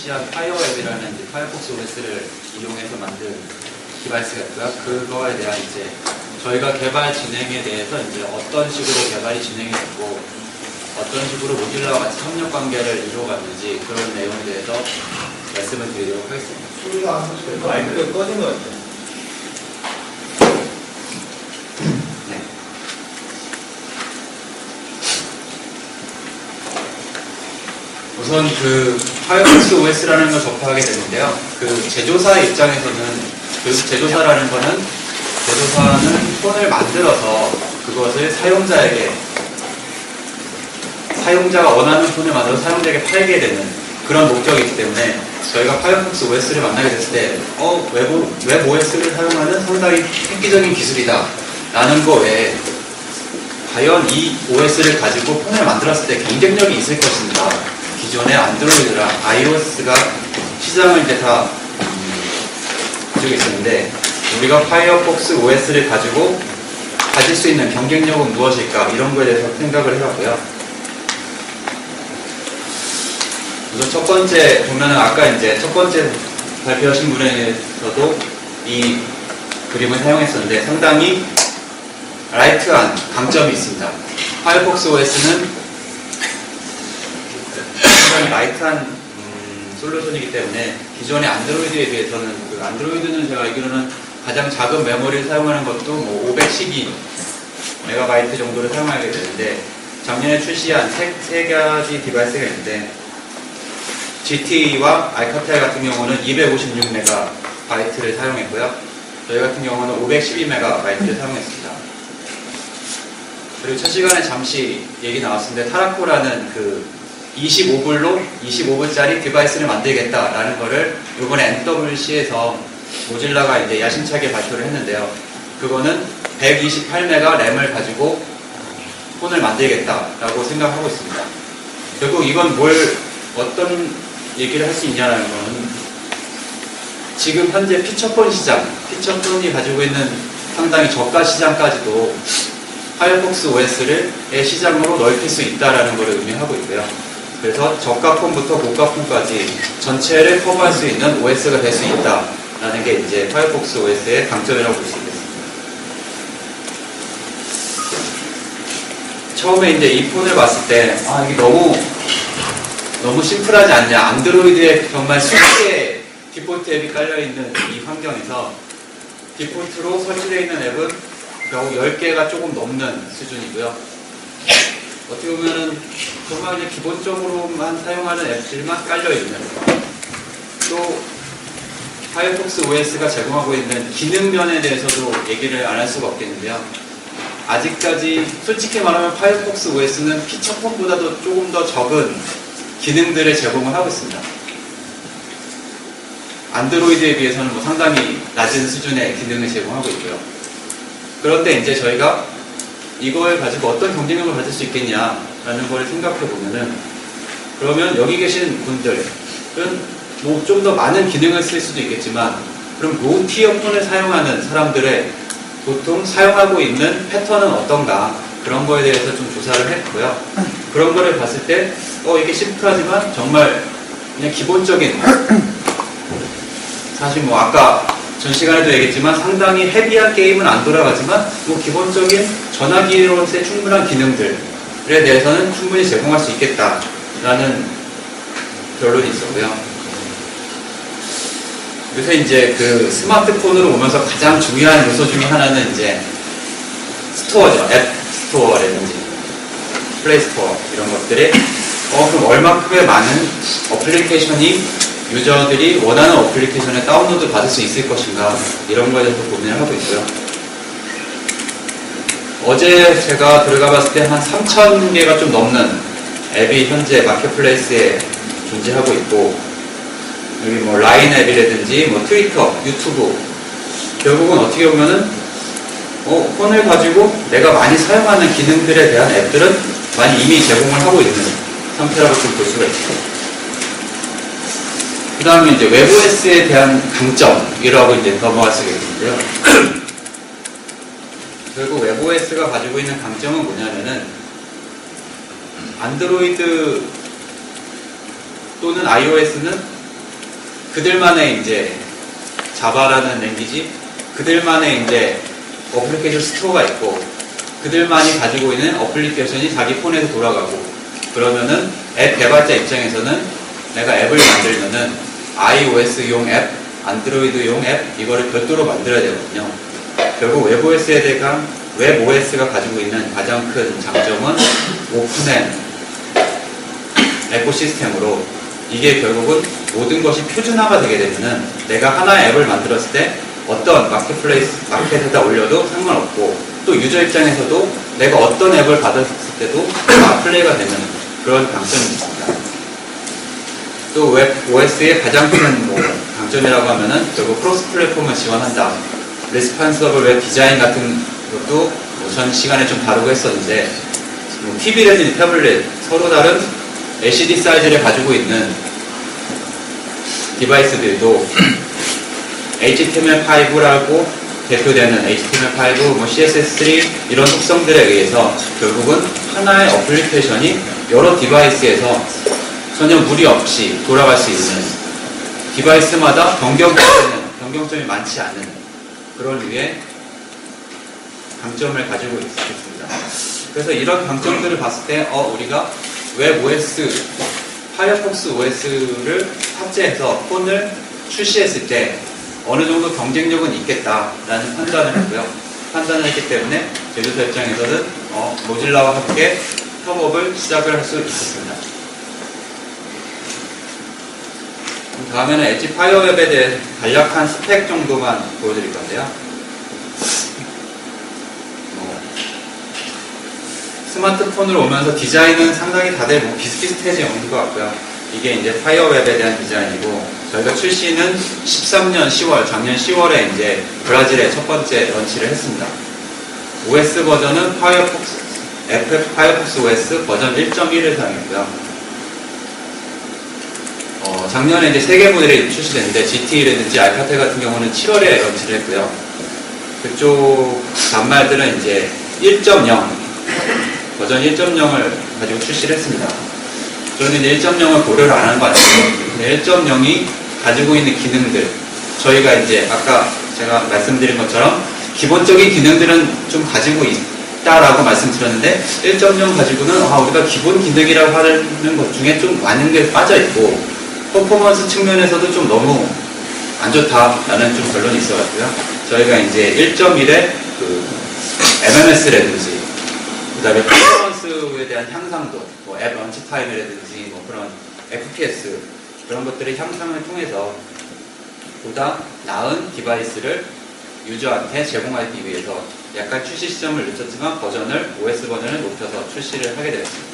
출시한 파이어웹이라는 이제 파이어폭스 OS를 이용해서 만든 디바이스가 있고요. 그거에 대한 이제 저희가 개발 진행에 대해서 이제 어떤 식으로 개발이 진행이 됐고 어떤 식으로 모듈라와 같이 협력 관계를 이루어갔는지 그런 내용에 대해서 말씀을 드리도록 하겠습니다. 소리가 안 나죠. 마이크가 꺼진 것 같아요. 네. 우선 그 파이어폭스 OS라는 걸 접하게 되는데요. 그 제조사의 입장에서는 그 제조사라는 거는 제조사는 폰을 만들어서 그것을 사용자가 원하는 폰을 만들어서 사용자에게 팔게 되는 그런 목적이 있기 때문에 저희가 파이어폭스 OS를 만나게 됐을 때 웹 OS를 사용하는 상당히 획기적인 기술이다 라는 거 외에 과연 이 OS를 가지고 폰을 만들었을 때 경쟁력이 있을 것인가. 기존의 안드로이드랑 iOS가 시장을 이제 다 가지고 있었는데 우리가 파이어폭스 OS를 가지고 가질 수 있는 경쟁력은 무엇일까 이런 거에 대해서 생각을 해봤고요. 우선 첫 번째 보면은 아까 이제 첫 번째 발표하신 분에서도 이 그림을 사용했었는데 상당히 라이트한 강점이 있습니다. 파이어폭스 OS는 상당히 라이트한 솔루션이기 때문에 기존의 안드로이드에 비해서는 그 안드로이드는 제가 알기로는 가장 작은 메모리를 사용하는 것도 뭐 512MB 정도를 사용하게 되는데 작년에 출시한 세 가지 디바이스가 있는데 GT와 알카텔 같은 경우는 256MB를 사용했고요. 저희 같은 경우는 512MB를 사용했습니다. 그리고 첫 시간에 잠시 얘기 나왔었는데 타라코라는 그 25불짜리 디바이스를 만들겠다라는 거를 이번에 MWC에서 모질라가 이제 야심차게 발표를 했는데요. 그거는 128MB 램을 가지고 폰을 만들겠다라고 생각하고 있습니다. 결국 이건 어떤 얘기를 할 수 있냐라는 건 지금 현재 피처폰 시장, 피처폰이 가지고 있는 상당히 저가 시장까지도 파이어폭스 OS의 시장으로 넓힐 수 있다라는 것을 의미하고 있고요. 그래서 저가 폰부터 고가 폰까지 전체를 커버할 수 있는 OS가 될 수 있다라는 게 이제 파이어폭스 OS의 강점이라고 볼 수 있겠습니다. 처음에 이제 이 폰을 봤을 때 이게 너무 심플하지 않냐. 안드로이드에 정말 수십개의 디폴트 앱이 깔려있는 이 환경에서 디폴트로 설치되어 있는 앱은 겨우 10개가 조금 넘는 수준이고요. 어떻게 보면은 정말 이제 기본적으로만 사용하는 앱들만 깔려있는 또 파이어폭스 OS가 제공하고 있는 기능면에 대해서도 얘기를 안 할 수가 없겠는데요. 아직까지 솔직히 말하면 파이어폭스 OS는 피처폰보다도 조금 더 적은 기능들을 제공을 하고 있습니다. 안드로이드에 비해서는 뭐 상당히 낮은 수준의 기능을 제공하고 있고요. 그런데 이제 저희가 이걸 가지고 어떤 경쟁력을 가질 수 있겠냐라는 걸 생각해 보면은 그러면 여기 계신 분들은 뭐 좀 더 많은 기능을 쓸 수도 있겠지만 그럼 로티어 폰을 사용하는 사람들의 보통 사용하고 있는 패턴은 어떤가 그런 거에 대해서 좀 조사를 했고요. 그런 거를 봤을 때 이게 심플하지만 정말 그냥 기본적인 사실 뭐 아까 전 시간에도 얘기했지만 상당히 헤비한 게임은 안 돌아가지만 뭐 기본적인 전화기로서의 충분한 기능들에 대해서는 충분히 제공할 수 있겠다라는 결론이 있었고요. 요새 이제 그 스마트폰으로 오면서 가장 중요한 요소 중에 하나는 이제 스토어죠. 앱 스토어라든지 플레이 스토어 이런 것들이 그럼 얼마큼의 많은 어플리케이션이 유저들이 원하는 어플리케이션을 다운로드 받을 수 있을 것인가 이런 거에 대해서 고민을 하고 있고요. 어제 제가 들어가 봤을 때 한 3,000개가 좀 넘는 앱이 현재 마켓플레이스에 존재하고 있고 여기 뭐 라인 앱이라든지 뭐 트위터, 유튜브 결국은 어떻게 보면은 폰을 가지고 내가 많이 사용하는 기능들에 대한 앱들은 많이 이미 제공을 하고 있는 상태라고 좀 볼 수가 있습니다. 그 다음에 이제 웹OS에 대한 강점이라고 이제 넘어갈 수가 있는데요. 결국 웹OS가 가지고 있는 강점은 뭐냐면은 안드로이드 또는 iOS는 그들만의 이제 자바라는 랭귀지, 그들만의 이제 어플리케이션 스토어가 있고, 그들만이 가지고 있는 어플리케이션이 자기 폰에서 돌아가고, 그러면은 앱 개발자 입장에서는 내가 앱을 만들면은 iOS용 앱, 안드로이드용 앱, 이거를 별도로 만들어야 되거든요. 결국 웹OS가 가지고 있는 가장 큰 장점은 오픈앤 에코시스템으로, 이게 결국은 모든 것이 표준화가 되게 되면은 내가 하나의 앱을 만들었을 때 어떤 마켓에다 올려도 상관없고, 또 유저 입장에서도 내가 어떤 앱을 받았을 때도 플레이가 되는 그런 장점이 있습니다. 또 웹 OS의 가장 큰 장점이라고 하면은 결국 크로스 플랫폼을 지원한다. 레스판서블 웹 디자인 같은 것도 전 시간에 좀 다루고 했었는데, TV라든지 태블릿 서로 다른 LCD 사이즈를 가지고 있는 디바이스들도 HTML5라고 대표되는 HTML5, CSS3 이런 특성들에 의해서 결국은 하나의 어플리케이션이 여러 디바이스에서 전혀 무리 없이 돌아갈 수 있는, 디바이스마다 변경점이 많지 않은 그런 류의 강점을 가지고 있습니다. 그래서 이런 강점들을 봤을 때 우리가 웹 OS, 파이어폭스 OS를 탑재해서 폰을 출시했을 때 어느 정도 경쟁력은 있겠다라는 판단을 했고요. 판단을 했기 때문에 제조사 입장에서는 모질라와 함께 협업을 시작을 할 수 있었습니다. 다음에는 엣지 파이어웹에 대해 간략한 스펙 정도만 보여드릴 건데요. 스마트폰으로 오면서 디자인은 상당히 다들 비슷비슷해져 오는 것 같고요. 이게 이제 파이어웹에 대한 디자인이고, 저희가 출시는 13년 10월, 작년 10월에 이제 브라질에 첫 번째 런치를 했습니다. OS 버전은 파이어폭스 OS 버전 1.1을 사용했고요. 작년에 이제 3개 모델이 출시됐는데, GT라든지 알카텔 같은 경우는 7월에 런치를 했고요. 그쪽 단말들은 이제 1.0, 버전 1.0을 가지고 출시를 했습니다. 저는 이제 1.0을 고려를 안 한 것 같아요. 1.0이 가지고 있는 기능들, 저희가 이제 아까 제가 말씀드린 것처럼 기본적인 기능들은 좀 가지고 있다라고 말씀드렸는데, 1.0 가지고는 우리가 기본 기능이라고 하는 것 중에 좀 많은 게 빠져있고, 퍼포먼스 측면에서도 좀 너무 안 좋다라는 좀 결론이 있어가지고요. 저희가 이제 1.1에 그 MMS라든지, 그 다음에 퍼포먼스에 대한 향상도, 앱 런치 타임이라든지 그런 FPS 그런 것들의 향상을 통해서 보다 나은 디바이스를 유저한테 제공하기 위해서 약간 출시 시점을 늦췄지만 OS 버전을 높여서 출시를 하게 되었습니다.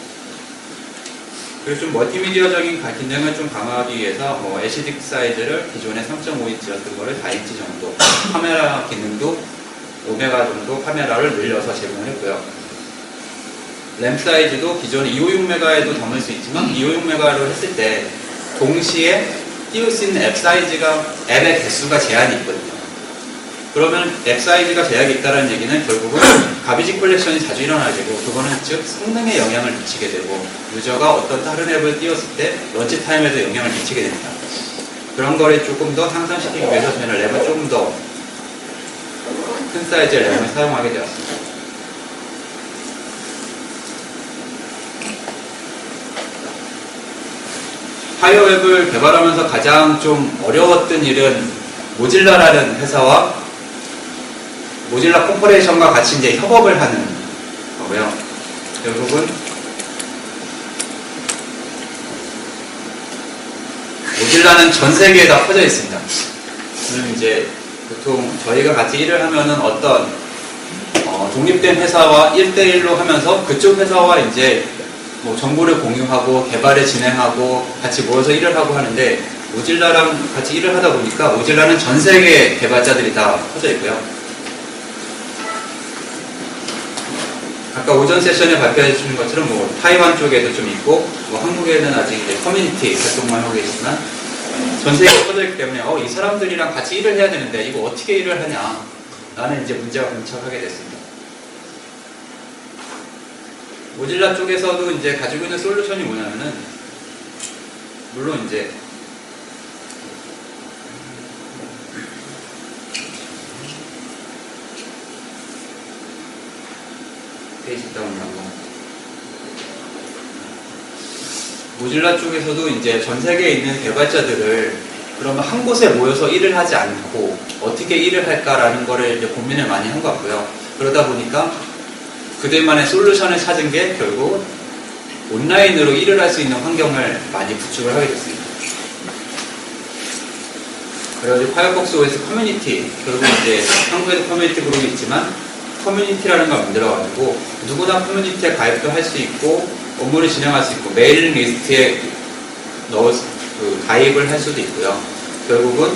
그리고 좀 멀티미디어적인 기능을 좀 강화하기 위해서 LCD 사이즈를 기존에 3.5인치였던 거를 4인치 정도, 카메라 기능도 5메가 정도 카메라를 늘려서 제공을 했고요. 램 사이즈도 기존에 256메가에도 담을 수 있지만 256메가로 했을 때 동시에 띄울 수 있는 앱의 개수가 제한이 있거든요. 그러면 앱 사이즈가 제약이 있다는 얘기는 결국은 가비지 컬렉션이 자주 일어나게 되고, 그거는 즉 성능에 영향을 미치게 되고, 유저가 어떤 다른 앱을 띄웠을 때 런치 타임에도 영향을 미치게 됩니다. 그런 거를 조금 더 향상시키기 위해서 저희는 램을 조금 더 큰 사이즈의 램을 사용하게 되었습니다. 파이어웹을 개발하면서 가장 좀 어려웠던 일은 모질라라는 회사와 모질라 코퍼레이션과 같이 이제 협업을 하는 거고요. 결국은 모질라는 전 세계에 다 퍼져 있습니다. 그럼 이제 보통 저희가 같이 일을 하면은 어떤 독립된 회사와 1대1로 하면서 그쪽 회사와 이제 정보를 공유하고 개발을 진행하고 같이 모여서 일을 하고 하는데, 모질라랑 같이 일을 하다 보니까 모질라는 전 세계 개발자들이 다 퍼져 있고요. 아까 오전 세션에 발표해 주신 것처럼 타이완 쪽에도 좀 있고, 한국에는 아직 이제 커뮤니티 활동만 하고 계시지만 전 세계에 퍼져 있기 때문에 이 사람들이랑 같이 일을 해야 되는데 이거 어떻게 일을 하냐 라는 이제 문제가 봉착하게 됐습니다. 모질라 쪽에서도 이제 가지고 있는 솔루션이 뭐냐면은, 물론 이제 페이지 다운하고. 모질라 쪽에서도 이제 전 세계에 있는 개발자들을 그러면 한 곳에 모여서 일을 하지 않고 어떻게 일을 할까라는 거를 이제 고민을 많이 한 것 같고요. 그러다 보니까 그들만의 솔루션을 찾은 게 결국 온라인으로 일을 할 수 있는 환경을 많이 구축을 하게 됐습니다. 그래가지고 파이어폭스 OS 커뮤니티, 결국 이제 한국에도 커뮤니티 그룹이 있지만 커뮤니티라는 걸 만들어가지고 누구나 커뮤니티에 가입도 할 수 있고 업무를 진행할 수 있고 메일링 리스트에 가입을 할 수도 있고요. 결국은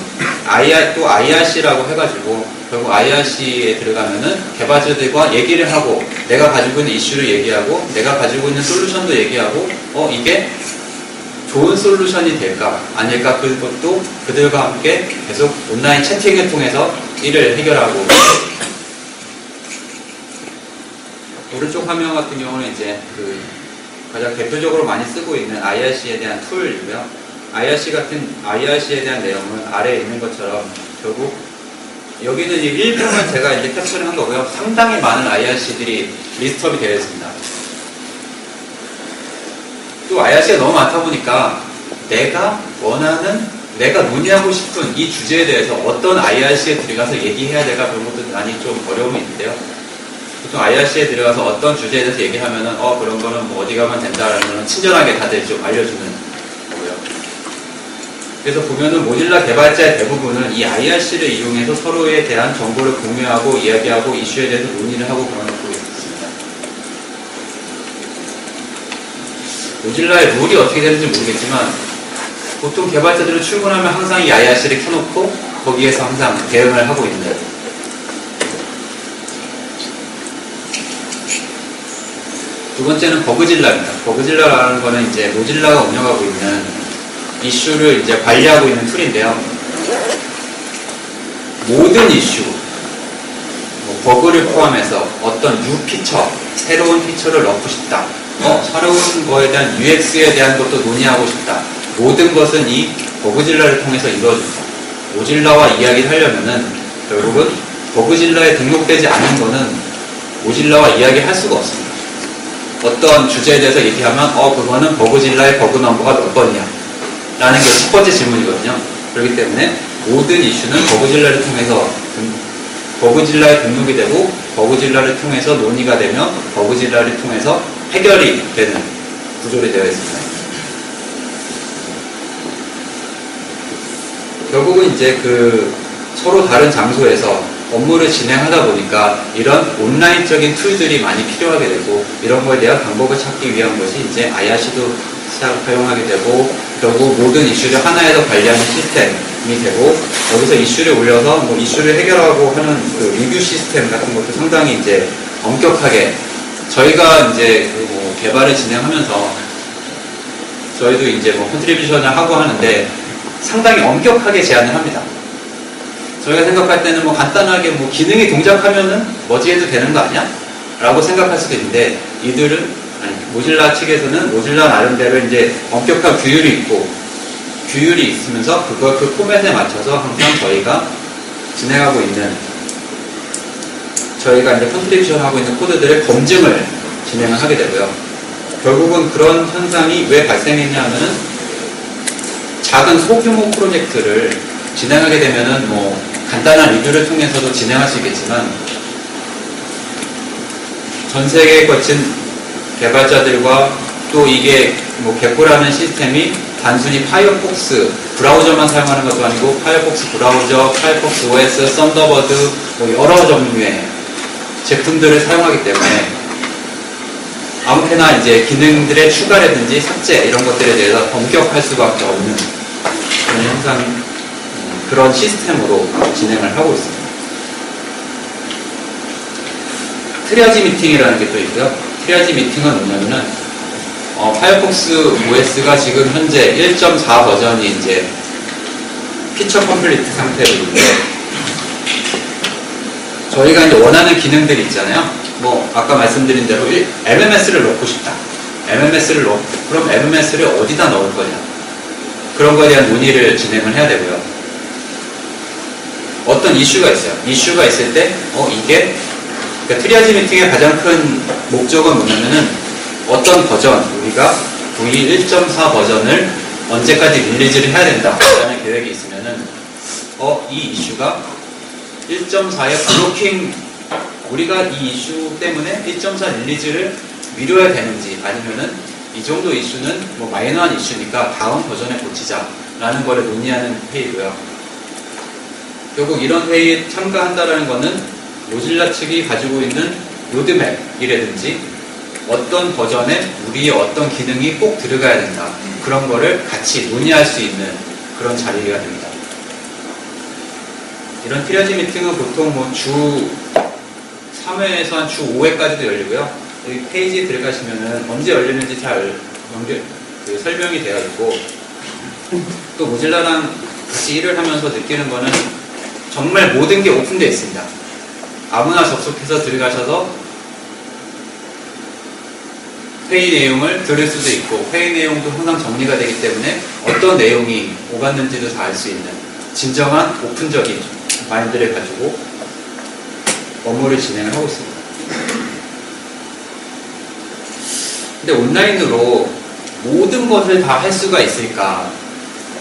또 IRC라고 해가지고 결국 IRC에 들어가면은 개발자들과 얘기를 하고 내가 가지고 있는 이슈를 얘기하고 내가 가지고 있는 솔루션도 얘기하고 이게 좋은 솔루션이 될까 아닐까 그것도 그들과 함께 계속 온라인 채팅을 통해서 일을 해결하고 오른쪽 화면 같은 경우는 이제 가장 대표적으로 많이 쓰고 있는 IRC에 대한 툴이고요. IRC에 대한 내용은 아래에 있는 것처럼 결국 여기는 이 일부만 제가 이제 캡처를 한 거고요. 상당히 많은 IRC들이 리스트업이 되어 있습니다. 또 IRC가 너무 많다 보니까 내가 논의하고 싶은 이 주제에 대해서 어떤 IRC에 들어가서 얘기해야 될까 그런 것도 많이 좀 어려움이 있는데요. 보통 IRC에 들어가서 어떤 주제에 대해서 얘기하면은 그런 거는 뭐 어디 가면 된다라는 거는 친절하게 다들 좀 알려주는 거고요. 그래서 보면은 모질라 개발자의 대부분은 이 IRC를 이용해서 서로에 대한 정보를 공유하고 이야기하고 이슈에 대해서 논의를 하고 그런 것도 있습니다. 모질라의 룰이 어떻게 되는지 모르겠지만 보통 개발자들은 출근하면 항상 이 IRC를 켜놓고 거기에서 항상 대응을 하고 있는 두 번째는 버그질라입니다. 버그질라라는 거는 이제 모질라가 운영하고 있는 이슈를 이제 관리하고 있는 툴인데요. 모든 이슈, 버그를 포함해서 어떤 뉴 피처, 새로운 피처를 넣고 싶다. 새로운 거에 대한 UX에 대한 것도 논의하고 싶다. 모든 것은 이 버그질라를 통해서 이루어집니다. 모질라와 이야기를 하려면은 결국은 버그질라에 등록되지 않은 거는 모질라와 이야기할 수가 없습니다. 어떤 주제에 대해서 얘기하면 그거는 버그질라의 버그 넘버가 몇 번이야 라는 게 첫 번째 질문이거든요. 그렇기 때문에 모든 이슈는 버그질라를 통해서 버그질라에 등록이 되고 버그질라를 통해서 논의가 되며 버그질라를 통해서 해결이 되는 구조로 되어 있습니다. 결국은 이제 서로 다른 장소에서 업무를 진행하다 보니까 이런 온라인적인 툴들이 많이 필요하게 되고 이런 거에 대한 방법을 찾기 위한 것이 이제 IRC도 사용하게 되고 결국 모든 이슈를 하나에서 관리하는 시스템이 되고 여기서 이슈를 올려서 이슈를 해결하고 하는 리뷰 시스템 같은 것도 상당히 이제 엄격하게 저희가 이제 개발을 진행하면서 저희도 이제 컨트리뷰션을 하고 하는데 상당히 엄격하게 제안을 합니다. 저희가 생각할 때는 간단하게 기능이 동작하면은 뭐지 해도 되는 거 아니야? 라고 생각할 수도 있는데 모질라 측에서는 모질라 나름대로 이제 엄격한 규율이 있으면서 그 포맷에 맞춰서 항상 저희가 진행하고 있는 저희가 이제 컨트리뷰션 하고 있는 코드들의 검증을 진행을 하게 되고요. 결국은 그런 현상이 왜 발생했냐면은 작은 소규모 프로젝트를 진행하게 되면은 간단한 리뷰를 통해서도 진행할 수 있겠지만 전 세계에 거친 개발자들과 또 이게 개코라는 시스템이 단순히 파이어폭스 브라우저만 사용하는 것도 아니고 파이어폭스 브라우저, 파이어폭스 OS, 썬더버드 여러 종류의 제품들을 사용하기 때문에 아무렇게나 이제 기능들의 추가라든지 삭제 이런 것들에 대해서 엄격할 수밖에 없는 그런 현상 그런 시스템으로 진행을 하고 있습니다. 트리아지 미팅이라는 게 또 있고요. 트리아지 미팅은 뭐냐면은 파이어폭스 OS가 지금 현재 1.4 버전이 이제 피처 컴플리트 상태로 있는데 저희가 이제 원하는 기능들이 있잖아요. 아까 말씀드린 대로 MMS를 넣고 싶다. 그럼 MMS를 어디다 넣을 거냐. 그런 거에 대한 논의를 진행을 해야 되고요. 어떤 이슈가 있어요. 이슈가 있을 때, 그러니까 트리아지 미팅의 가장 큰 목적은 뭐냐면은 어떤 버전, 우리가 V 1.4 버전을 언제까지 릴리즈를 해야 된다라는 계획이 있으면은 이 이슈가 1.4의 블로킹, 우리가 이 이슈 때문에 1.4 릴리즈를 미뤄야 되는지, 아니면은 이 정도 이슈는 뭐 마이너한 이슈니까 다음 버전에 고치자라는 거를 논의하는 회의고요. 결국 이런 회의에 참가한다라는 거는 모질라 측이 가지고 있는 로드맵이라든지 어떤 버전에 우리의 어떤 기능이 꼭 들어가야 된다, 그런 거를 같이 논의할 수 있는 그런 자리가 됩니다. 이런 트리아지 미팅은 보통 뭐 주 3회에서 한 주 5회까지도 열리고요. 여기 페이지에 들어가시면은 언제 열리는지 잘 설명이 되어 있고, 또 모질라랑 같이 일을 하면서 느끼는 거는 정말 모든 게 오픈되어 있습니다. 아무나 접속해서 들어가셔서 회의 내용을 들을 수도 있고, 회의 내용도 항상 정리가 되기 때문에 어떤 내용이 오갔는지도 다 알 수 있는 진정한 오픈적인 마인드를 가지고 업무를 진행을 하고 있습니다. 근데 온라인으로 모든 것을 다 할 수가 있을까?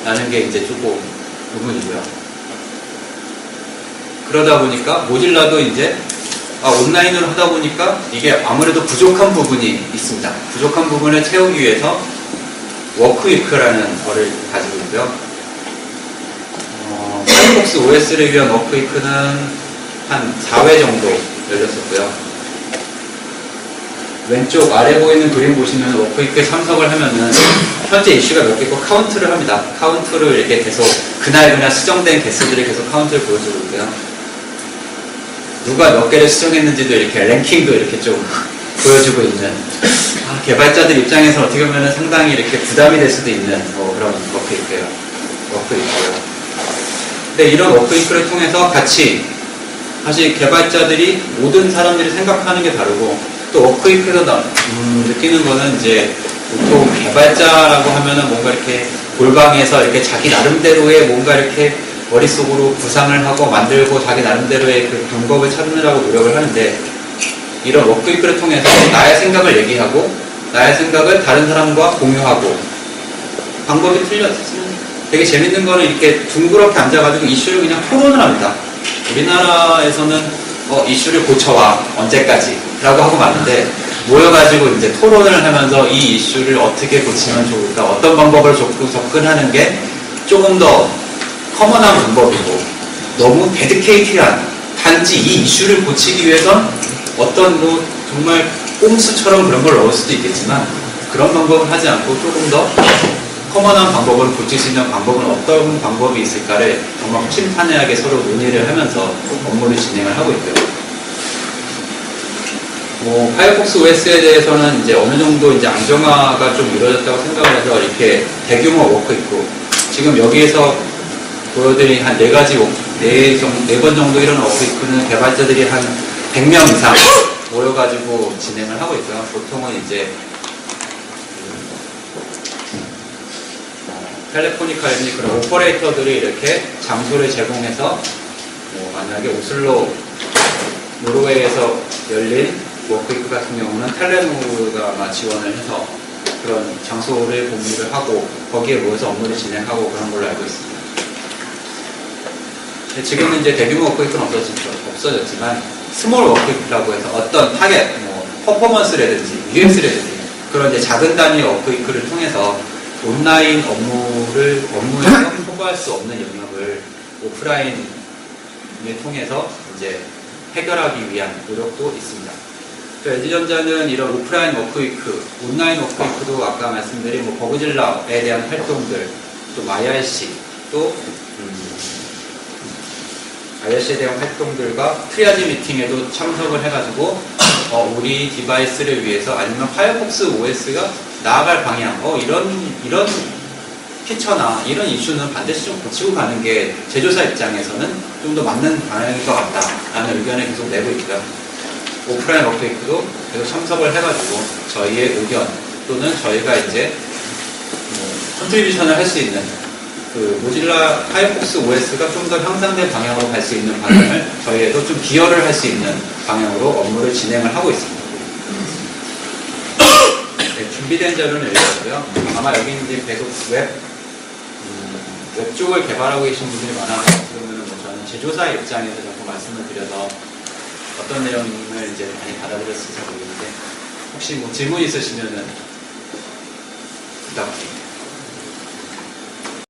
라는 게 이제 조금 의문이고요. 그러다 보니까 모질라도 이제 온라인으로 하다 보니까 이게 아무래도 부족한 부분이 있습니다. 부족한 부분을 채우기 위해서 워크위크라는 거를 가지고 있고요. 파이어폭스 OS를 위한 워크위크는 한 4회 정도 열렸었고요. 왼쪽 아래 보이는 그림 보시면 워크위크에 참석을 하면은 현재 이슈가 몇 개고 카운트를 합니다. 카운트를 이렇게 계속 그날 수정된 개수들을 계속 카운트를 보여주고 있고요. 누가 몇 개를 수정했는지도 이렇게 랭킹도 이렇게 좀 보여주고 있는, 개발자들 입장에서 어떻게 보면 상당히 이렇게 부담이 될 수도 있는 그런 워크위크예요. 근데 이런 워크위크를 통해서 같이 사실 개발자들이 모든 사람들이 생각하는 게 다르고, 또 워크위크에서 느끼는 거는 이제 보통 개발자라고 하면은 뭔가 이렇게 골방에서 이렇게 자기 나름대로의 뭔가 이렇게 머릿속으로 구상을 하고 만들고 자기 나름대로의 그 방법을 찾느라고 노력을 하는데, 이런 워크위크를 통해서 나의 생각을 얘기하고 나의 생각을 다른 사람과 공유하고, 방법이 틀렸으면 되게 재밌는 거는 이렇게 둥그렇게 앉아가지고 이슈를 그냥 토론을 합니다. 우리나라에서는 이슈를 고쳐와 언제까지 라고 하고 마는데, 모여가지고 이제 토론을 하면서 이 이슈를 어떻게 고치면 좋을까, 어떤 방법을 접근하는 게 조금 더 커먼한 방법이고, 너무 데디케이티한, 단지 이 이슈를 고치기 위해선 어떤 뭐 정말 꼼수처럼 그런 걸 넣을 수도 있겠지만, 그런 방법을 하지 않고 조금 더 커먼한 방법을 고칠 수 있는 방법은 어떤 방법이 있을까를 정말 허심탄회하게 서로 논의를 하면서 업무를 진행을 하고 있고요. 파이어폭스 OS에 대해서는 이제 어느 정도 이제 안정화가 좀 이루어졌다고 생각을 해서 이렇게 대규모 워크있고, 지금 여기에서 보여드린 한 4번 정도 이런 워크있고는 개발자들이 한 100명 이상 모여가지고 진행을 하고 있고요. 보통은 이제 텔레포니카라든지 그런 오퍼레이터들이 이렇게 장소를 제공해서 만약에 오슬로, 노르웨이에서 열린 워크위크 같은 경우는 텔레노가 아마 지원을 해서 그런 장소를 공유를 하고 거기에 모여서 업무를 진행하고 그런 걸로 알고 있습니다. 지금은 이제 대규모 워크위크는 없어졌지만 스몰 워크위크라고 해서 어떤 타겟, 퍼포먼스라든지 UX라든지 그런 이제 작은 단위 워크위크를 통해서 온라인 업무에서 소구할 수 없는 영역을 오프라인을 통해서 이제 해결하기 위한 노력도 있습니다. LG전자는 이런 오프라인 워크위크, 온라인 워크위크도 아까 말씀드린 버그질러에 대한 활동들, 또 IRC, 또 IRC에 대한 활동들과 트리아지 미팅에도 참석을 해가지고 우리 디바이스를 위해서, 아니면 파이어폭스 OS가 나아갈 방향, 이런 피처나 이런 이슈는 반드시 좀 고치고 가는 게 제조사 입장에서는 좀 더 맞는 방향일 것 같다라는 의견을 계속 내고 있고요. 오프라인 워크위크도 계속 참석을 해가지고 저희의 의견 또는 저희가 이제 컨트리뷰션을 할 수 있는 그 모질라 파이어폭스 OS가 좀 더 향상된 방향으로 갈 수 있는 방향을 저희에도 좀 기여를 할 수 있는 방향으로 업무를 진행을 하고 있습니다. 네, 준비된 자료는 여기고요. 아마 여기 이제 계속 웹 쪽을 개발하고 계신 분들이 많아서 그러면은 뭐 저는 제조사 입장에서 자꾸 말씀을 드려서 어떤 내용을 이제 많이 받아들였을지 모르겠는데 혹시 뭐 질문 있으시면은 부탁드립니다.